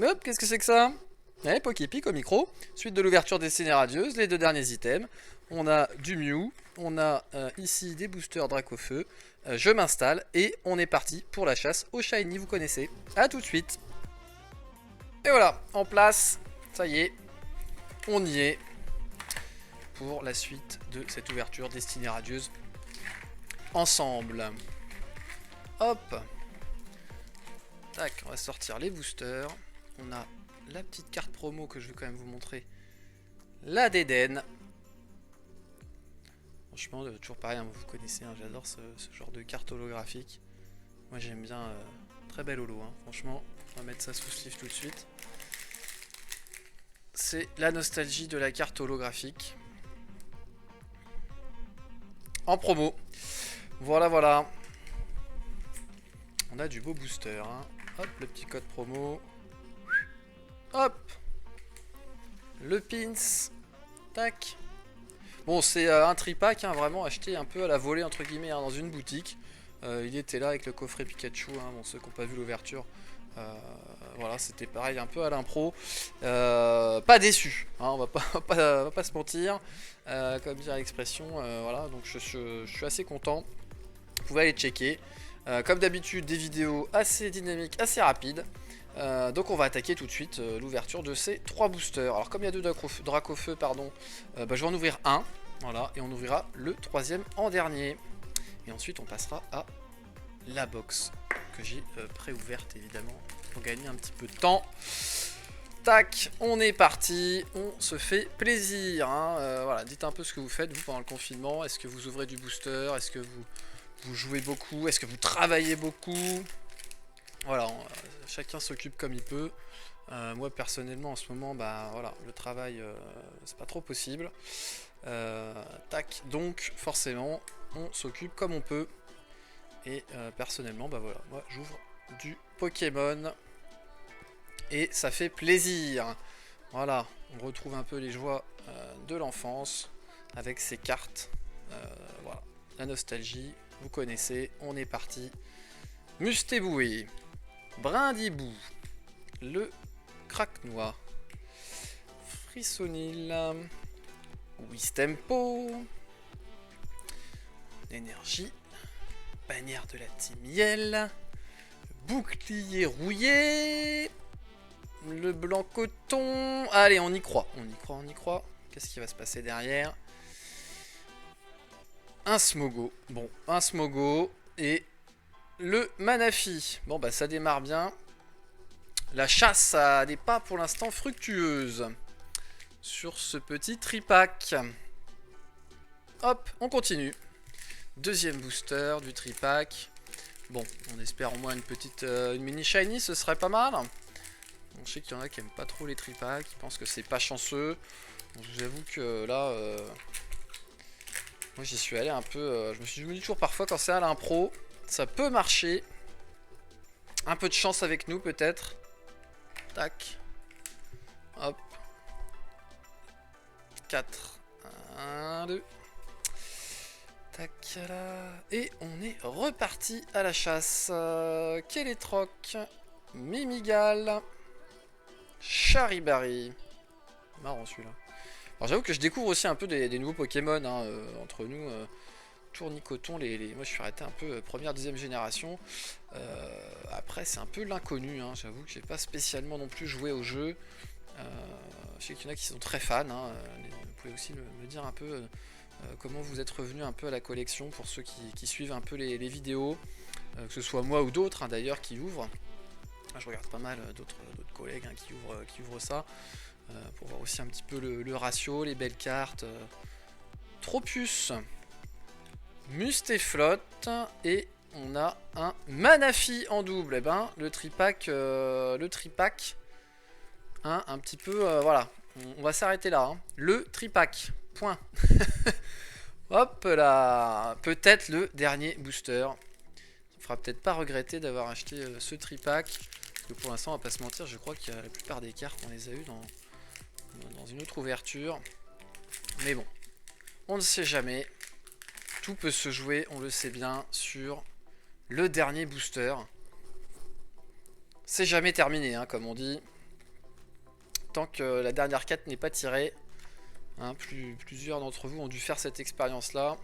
Hop, qu'est-ce que c'est que ça? Ouais, Poképic au micro. Suite de l'ouverture des Scénés Radieuses, les deux derniers items. On a du Mew, on a ici des boosters Dracofeu. Je m'installe et on est parti pour la chasse au Shiny, vous connaissez. A tout de suite. Et voilà, en place. Ça y est, on y est pour la suite de cette ouverture destinée radieuse ensemble. Hop. Tac, on va sortir les boosters. On a la petite carte promo que je vais quand même vous montrer. La d'Eden. Franchement, toujours pareil, hein, vous connaissez, hein, j'adore ce genre de carte holographique. Moi j'aime bien, très belle holo, hein, franchement. On va mettre ça sous sleeve tout de suite. C'est la nostalgie de la carte holographique. En promo. Voilà, voilà. On a du beau booster, hein. Hop, le petit code promo. Hop. Le pins. Tac. Bon, c'est un tripack, hein, vraiment acheté un peu à la volée, entre guillemets, hein, dans une boutique. Il était là avec le coffret Pikachu, hein, bon, ceux qui n'ont pas vu l'ouverture. Voilà, c'était pareil, un peu à l'impro. Pas déçu, hein, on va pas se mentir. Comme dire l'expression, voilà, donc je suis assez content. Vous pouvez aller checker. Comme d'habitude, des vidéos assez dynamiques, assez rapides. Donc on va attaquer tout de suite l'ouverture de ces 3 boosters. Alors comme il y a 2 Dracofeu, pardon, je vais en ouvrir un. Voilà, et on ouvrira le 3ème en dernier. Et ensuite on passera à la box que j'ai pré-ouverte évidemment pour gagner un petit peu de temps. Tac, on est parti, on se fait plaisir, hein. Voilà, dites un peu ce que vous faites vous pendant le confinement. Est-ce que vous ouvrez du booster? Est-ce que vous jouez beaucoup? Est-ce que vous travaillez beaucoup? Voilà, chacun s'occupe comme il peut. Moi personnellement en ce moment, bah voilà, le travail c'est pas trop possible. Tac, donc forcément on s'occupe comme on peut. Et personnellement, bah voilà, moi j'ouvre du Pokémon et ça fait plaisir. Voilà, on retrouve un peu les joies de l'enfance avec ces cartes. Voilà, la nostalgie, vous connaissez, on est parti. Mustéboué, Brindibou, le Craquenois, Frissonil, Wistempo, Énergie, bannière de la team Miel, bouclier rouillé, le blanc coton. Allez, on y croit, on y croit, on y croit. Qu'est-ce qui va se passer derrière? Un Smogo. Bon, un Smogo et le Manafi. Bon, bah ça démarre bien. La chasse n'est pas pour l'instant fructueuse sur ce petit tripack. Hop, on continue. Deuxième booster du tripack. Bon, on espère au moins une petite une mini shiny, ce serait pas mal. Bon, je sais qu'il y en a qui aiment pas trop les tripacks, qui pensent que c'est pas chanceux. Bon, je vous avoue que là, moi j'y suis allé un peu. Je me dis toujours parfois quand c'est à l'impro, ça peut marcher. Un peu de chance avec nous peut-être. Tac. Hop. 4. 1, 2. Tac là. Et on est reparti à la chasse. Kélétroc. Mimigal. Charibari. Marrant celui-là. Alors j'avoue que je découvre aussi un peu des nouveaux Pokémon, hein, entre nous. Tournicoton, moi je suis arrêté un peu première, deuxième génération. Après c'est un peu l'inconnu, hein. J'avoue que j'ai pas spécialement non plus joué au jeu. Je sais qu'il y en a qui sont très fans, hein. Vous pouvez aussi me dire un peu comment vous êtes revenu un peu à la collection pour ceux qui suivent un peu les vidéos, que ce soit moi ou d'autres, hein, d'ailleurs qui ouvrent. Je regarde pas mal d'autres collègues, hein, qui ouvrent ça, pour voir aussi un petit peu le ratio, les belles cartes. Tropius, Mustéflotte et on a un Manafi en double. Et ben le tripack, hein, un petit peu, voilà, on va s'arrêter là, hein. Le tripack, point. Hop là, peut-être le dernier booster. Ça fera peut-être pas regretter d'avoir acheté ce tripack. Parce que pour l'instant, on va pas se mentir, je crois que la plupart des cartes, on les a eu dans une autre ouverture. Mais bon, on ne sait jamais. Tout peut se jouer, on le sait bien, sur le dernier booster. C'est jamais terminé, hein, comme on dit. tant que la dernière quête n'est pas tirée. Hein, plusieurs d'entre vous ont dû faire cette expérience-là.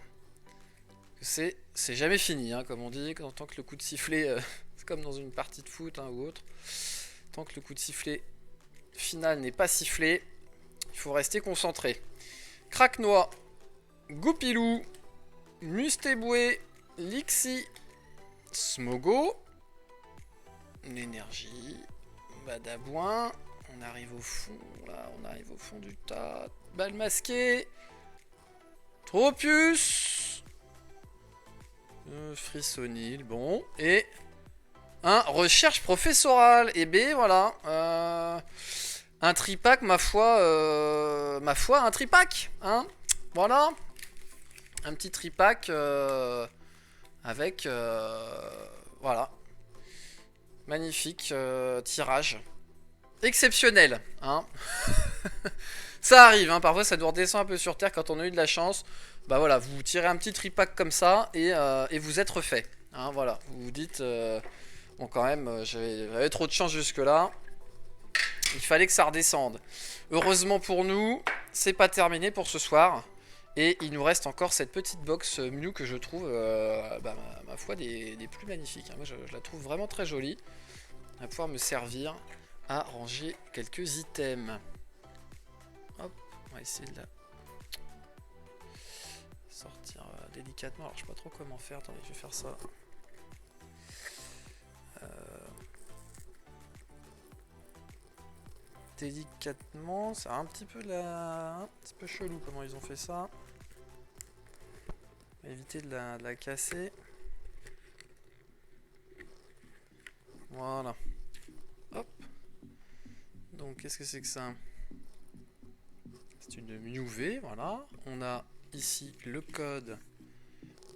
C'est jamais fini, hein, comme on dit. Tant que le coup de sifflet, c'est comme dans une partie de foot hein, ou autre. Tant que le coup de sifflet final n'est pas sifflé, il faut rester concentré. Craque-noix, Goupilou, Mustéboué, Lixi, Smogo, l'énergie, Badabouin, on arrive au fond, là, on arrive au fond du tas, balle masquée, Tropius, Frissonil, bon, et un recherche professorale, et B, voilà, un tripack, ma foi, un tripack, hein, voilà, un petit tripack avec, voilà, magnifique tirage. Exceptionnel, hein. Ça arrive, hein, parfois ça doit redescendre un peu sur terre quand on a eu de la chance. Bah voilà, vous tirez un petit tripack comme ça et vous êtes refait. Hein, voilà, vous vous dites, bon quand même, j'avais trop de chance jusque là. Il fallait que ça redescende. Heureusement pour nous, c'est pas terminé pour ce soir. Et il nous reste encore cette petite box Mew que je trouve, ma foi, des plus magnifiques. Hein. Moi, je la trouve vraiment très jolie. Elle va pouvoir me servir à ranger quelques items. Hop, on va essayer de la sortir délicatement. Alors, je sais pas trop comment faire. Attendez, je vais faire ça. Délicatement, c'est un petit peu chelou comment ils ont fait ça. On va éviter de la casser. Voilà. Hop. Donc qu'est-ce que c'est que ça? C'est une Mew V, voilà. On a ici le code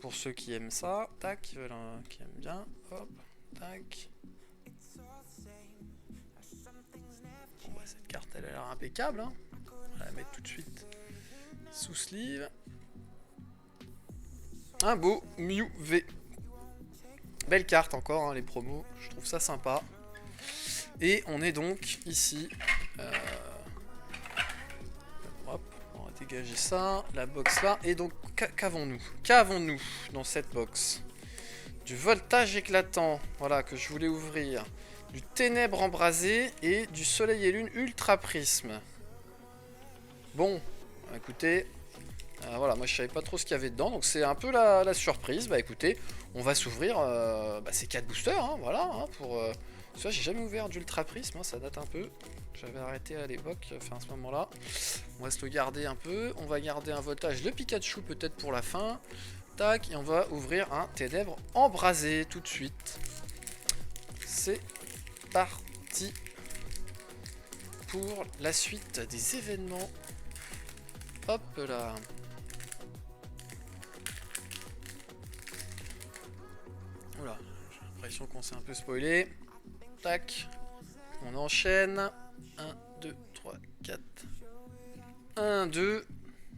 pour ceux qui aiment ça. Tac, qui aiment bien. Hop, tac. Bon, bah, cette carte elle a l'air impeccable. Hein. On va la mettre tout de suite sous sleeve. Un beau Mew V. Belle carte encore, hein, les promos. Je trouve ça sympa. Et on est donc ici. Hop, on va dégager ça. La box là. Et donc, qu'avons-nous? Qu'avons-nous dans cette box? Du voltage éclatant. Voilà, que je voulais ouvrir. Du ténèbre embrasé. Et du soleil et lune ultra prisme. Bon, écoutez. Voilà, moi je savais pas trop ce qu'il y avait dedans. Donc c'est un peu la surprise. Bah écoutez, on va s'ouvrir ces 4 boosters. Hein, voilà, hein, pour... Ça, j'ai jamais ouvert d'ultra prisme, hein, ça date un peu. J'avais arrêté à l'époque, enfin à ce moment-là. On va se le garder un peu. On va garder un voltage de Pikachu peut-être pour la fin. Tac, et on va ouvrir un ténèbre embrasé tout de suite. C'est parti pour la suite des événements. Hop là. Oula, j'ai l'impression qu'on s'est un peu spoilé. Tac, on enchaîne. 1, 2, 3, 4. 1, 2.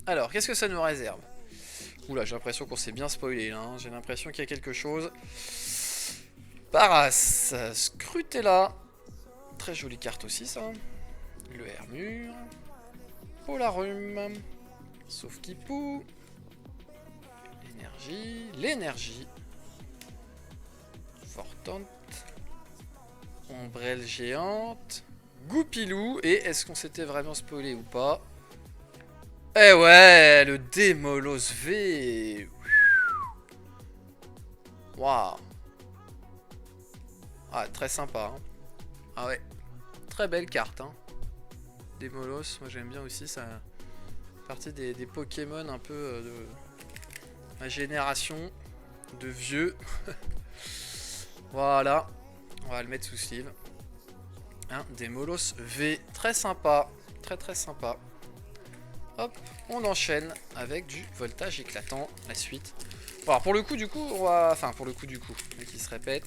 Alors, qu'est-ce que ça nous réserve? Oula, j'ai l'impression qu'on s'est bien spoilé là. Hein. J'ai l'impression qu'il y a quelque chose. Paras, Scrutella. Très jolie carte aussi, ça. Le Hermure. Polarum. Sauf Kipou. L'énergie. Fortante. Ombrelle géante. Goupilou. Et est-ce qu'on s'était vraiment spoilé ou pas? Eh ouais, le Démolos V. Waouh. Ah, très sympa. Hein. Ah ouais. Très belle carte. Hein. Démolos, moi j'aime bien aussi. Ça fait partie des Pokémon un peu de ma génération. De vieux. Voilà. On va le mettre sous sleeve. Un Démolos V. Très sympa. Très très sympa. Hop, on enchaîne avec du voltage éclatant, la suite. Bon, alors pour le coup du coup, on va... Enfin pour le coup du coup, qui se répète.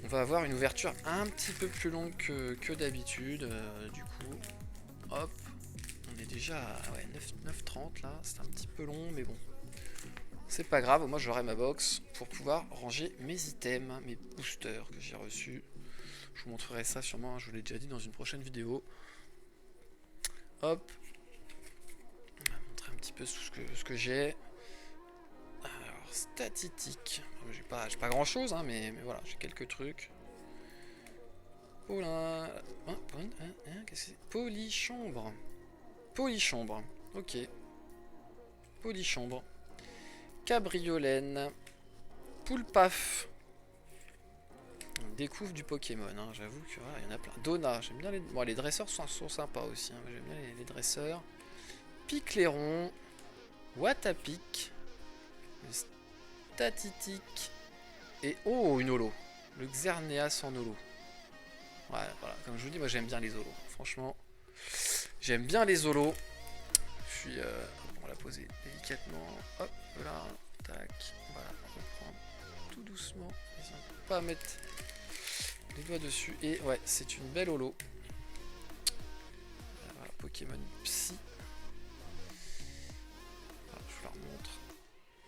On va avoir une ouverture un petit peu plus longue que d'habitude. Du coup, hop, on est déjà à 9h30 là, c'est un petit peu long mais bon. C'est pas grave, moi j'aurai ma box pour pouvoir ranger mes items, mes boosters que j'ai reçus. Je vous montrerai ça sûrement, hein, je vous l'ai déjà dit dans une prochaine vidéo. Hop. On va montrer un petit peu ce que j'ai. Alors, statistique. J'ai pas grand chose, hein, mais voilà, j'ai quelques trucs. Oh là. Qu'est-ce que c'est? Polychambre. Polychambre. Ok. Polychambre. Cabriolène. Poulpaf. On découvre du Pokémon, hein, j'avoue que voilà, y en a plein. Donna, j'aime bien les... Bon, les dresseurs sont sympas aussi, hein, j'aime bien les dresseurs. Picléron. Watapic. Statitique. Et oh, une holo. Le Xerneas en holo. Ouais, voilà, comme je vous dis, moi j'aime bien les holos. Franchement, j'aime bien les holos. Puis, on va la poser délicatement. Hop, là, tac. Voilà, on reprend tout doucement. Pas mettre les doigts dessus. Et ouais, c'est une belle holo. Voilà, Pokémon Psy. Voilà, je vous la remontre.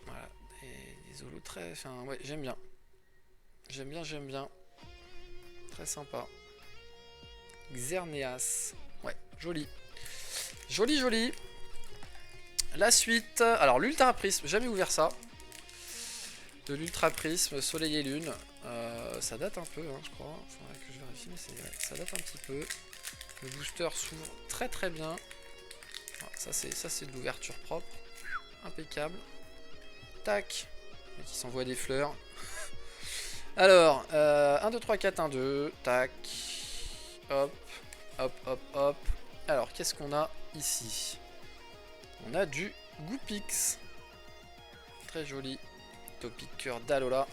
Voilà, des holos très... Enfin, ouais, j'aime bien. J'aime bien. Très sympa. Xerneas. Ouais, joli. Joli. La suite. Alors, l'Ultra Prisme, jamais ouvert ça. De l'Ultra Prisme, Soleil et Lune. Ça date un peu, hein, je crois. Faudrait que je vérifie, mais ouais, ça date un petit peu. Le booster s'ouvre très bien. Alors, ça, c'est de l'ouverture propre. Impeccable. Tac. Et qui s'envoie des fleurs. Alors, 1, 2, 3, 4, 1, 2. Tac. Hop. Alors, qu'est-ce qu'on a ici? On a du Goupix. Très joli. Topiqueur d'Alola.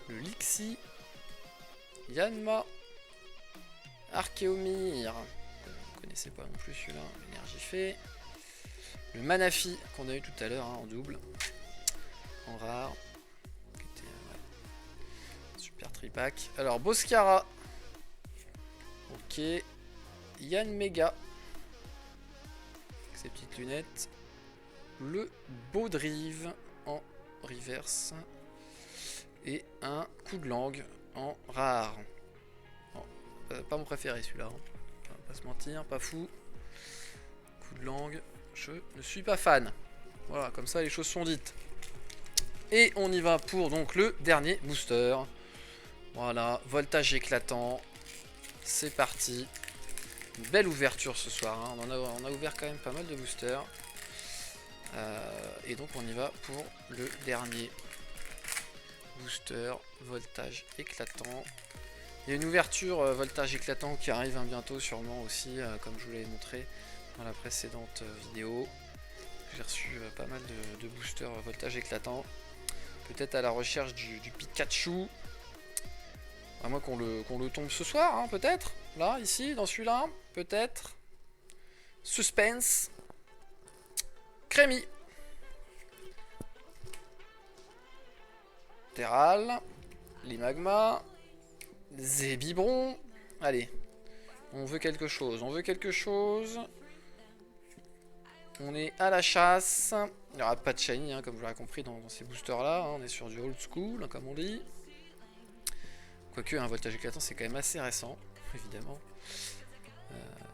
Le Lixi. Yanma. Archeomir. Vous ne connaissez pas non plus celui-là. L'énergie fait. Le Manafi qu'on a eu tout à l'heure, hein, en double. En rare. Super tripack. Alors, Boscara. Ok. Yann Mega. Avec ses petites lunettes. Le Baudrive en reverse. Et un coup de langue en rare. Bon, pas mon préféré celui-là. Hein. On va pas se mentir, pas fou. Coup de langue, je ne suis pas fan. Voilà, comme ça les choses sont dites. Et on y va pour donc le dernier booster. Voilà, voltage éclatant. C'est parti. Une belle ouverture ce soir. Hein. On a ouvert quand même pas mal de boosters. Et donc on y va pour le dernier booster. Voltage éclatant. Il y a une ouverture voltage éclatant qui arrive hein, bientôt sûrement aussi. Comme je vous l'avais montré dans la précédente vidéo. J'ai reçu pas mal de boosters voltage éclatant. Peut-être à la recherche du Pikachu. À moins qu'on le tombe ce soir, hein, peut-être. Là, ici, dans celui-là. Peut-être. Suspense. Crémy. Terral. Limagma. Zébibron. Allez. On veut quelque chose. On est à la chasse. Il n'y aura pas de shiny, hein, comme vous l'avez compris dans ces boosters-là. Hein. On est sur du old school, hein, comme on dit. Quoique, un voltage éclatant, c'est quand même assez récent, évidemment.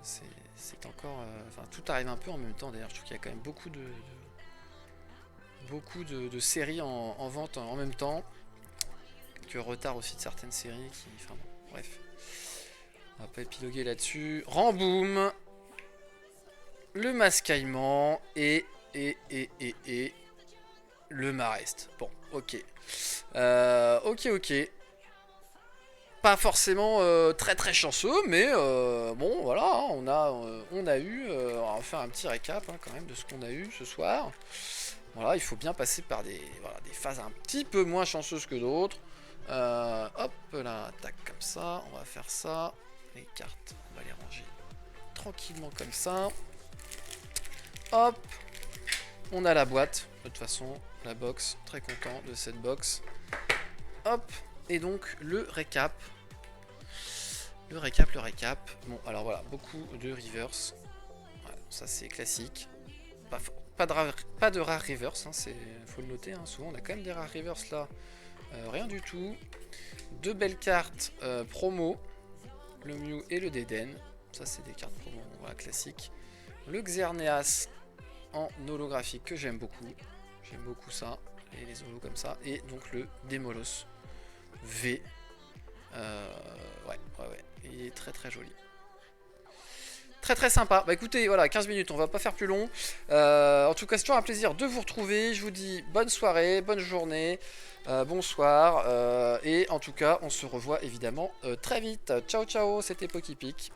C'est encore... Enfin, tout arrive un peu en même temps, d'ailleurs. Je trouve qu'il y a quand même beaucoup de séries en vente en même temps. Quelques retards aussi de certaines séries qui... Enfin bon, bref. On va pas épiloguer là-dessus. Ramboom. Le Mascaillement. Et le Marest. Bon, ok. Ok. Pas forcément très chanceux, mais bon, voilà, hein, on a eu... on va faire un petit récap hein, quand même de ce qu'on a eu ce soir. Voilà, il faut bien passer par des phases un petit peu moins chanceuses que d'autres. Hop là, tac, comme ça, on va faire ça. Les cartes, on va les ranger tranquillement comme ça. Hop, on a la boîte, de toute façon, la box, très content de cette box. Hop, et donc le récap. Le récap. Bon, alors voilà, beaucoup de reverse. Voilà, ça c'est classique. Pas de rare reverse, hein, faut le noter. Hein, souvent on a quand même des rares reverse là. Rien du tout. deux belles cartes promo. Le Mew et le Deden. Ça, c'est des cartes promo voilà, classiques. Le Xerneas en holographique que j'aime beaucoup. J'aime beaucoup ça. Et les holos comme ça. Et donc le Demolos V. Ouais. Il est très très joli. Très sympa. Bah écoutez, voilà, 15 minutes, on va pas faire plus long. En tout cas, c'est toujours un plaisir de vous retrouver. Je vous dis bonne soirée, bonne journée, bonsoir. Et en tout cas, on se revoit évidemment très vite. Ciao, ciao, c'était PokéPic.